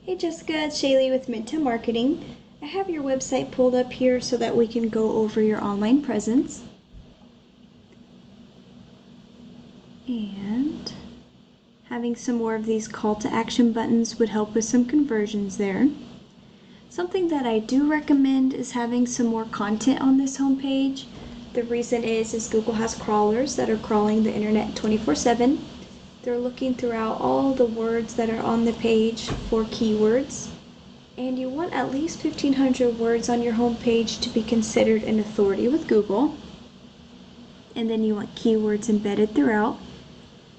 Hey Jessica, it's Shaelee with Midtown Marketing. I have your website pulled up here so that we can go over your online presence. And having some more of these call to action buttons would help with some conversions there. Something that I do recommend is having some more content on this homepage. The reason is Google has crawlers that are crawling the internet 24/7. They're looking throughout all the words that are on the page for keywords. And you want at least 1,500 words on your homepage to be considered an authority with Google. And then you want keywords embedded throughout.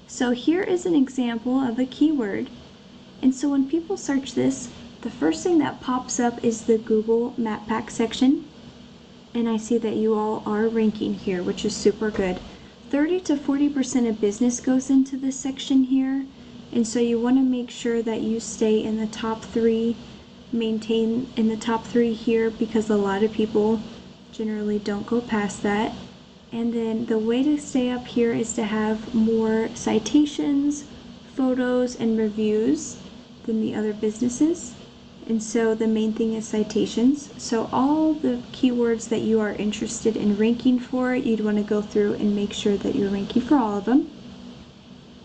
So here is an example of a keyword. And so when people search this, the first thing that pops up is the Google Map Pack section. And I see that you all are ranking here, which is super good. 30 to 40% of business goes into this section here. And so you want to make sure that you stay in the top 3, maintain in the top 3 here, because a lot of people generally don't go past that. And then the way to stay up here is to have more citations, photos, and reviews than the other businesses. And so the main thing is citations. So all the keywords that you are interested in ranking for, you'd want to go through and make sure that you're ranking for all of them.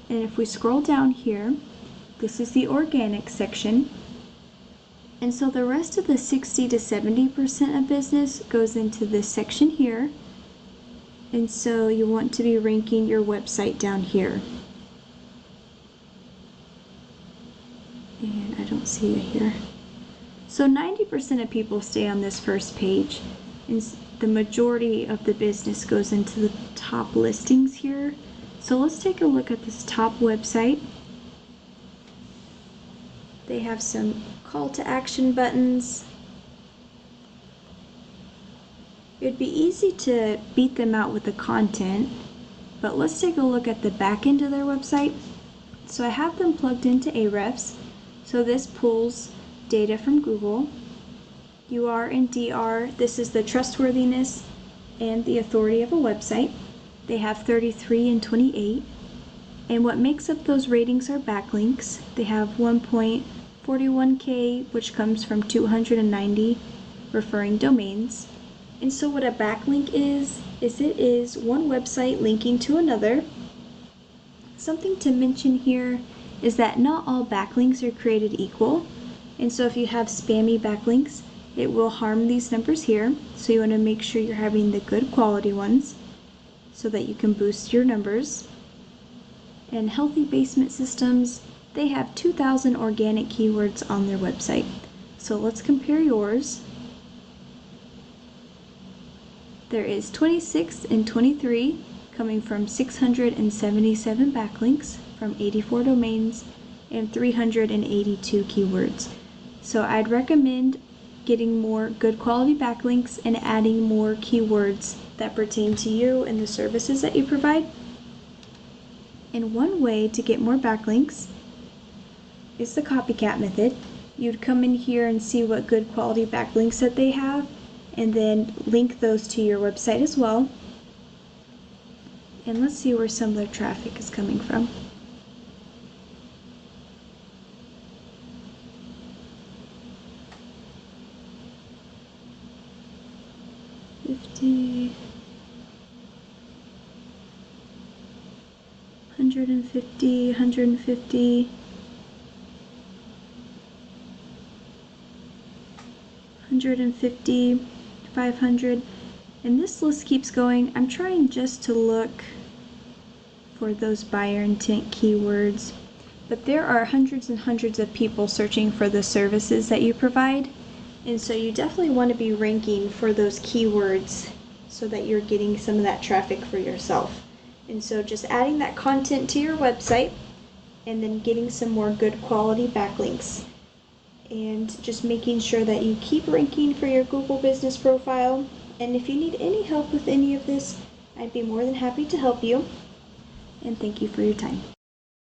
And if we scroll down here, this is the organic section. And so the rest of the 60 to 70% of business goes into this section here. And so you want to be ranking your website down here. And I don't see it here. So 90% of people stay on this first page, and the majority of the business goes into the top listings here. So let's take a look at this top website. They have some call to action buttons. It'd be easy to beat them out with the content, but let's take a look at the back end of their website. So I have them plugged into Ahrefs. So this pulls data from Google. UR and DR, this is the trustworthiness and the authority of a website. They have 33 and 28. And what makes up those ratings are backlinks. They have 1.41K, which comes from 290 referring domains. And so what a backlink is it is one website linking to another. Something to mention here is that not all backlinks are created equal. And so if you have spammy backlinks, it will harm these numbers here. So you want to make sure you're having the good quality ones so that you can boost your numbers. And Healthy Basement Systems, they have 2,000 organic keywords on their website. So let's compare yours. There is 26 and 23 coming from 677 backlinks from 84 domains and 382 keywords. So I'd recommend getting more good quality backlinks and adding more keywords that pertain to you and the services that you provide. And one way to get more backlinks is the copycat method. You'd come in here and see what good quality backlinks that they have, and then link those to your website as well. And let's see where some of their traffic is coming from. $50, $150, $150, $150, $500, and this list keeps going. I'm trying just to look for those buyer intent keywords, but there are hundreds and hundreds of people searching for the services that you provide. And so you definitely want to be ranking for those keywords so that you're getting some of that traffic for yourself. And so just adding that content to your website and then getting some more good quality backlinks. And just making sure that you keep ranking for your Google business profile. And if you need any help with any of this, I'd be more than happy to help you. And thank you for your time.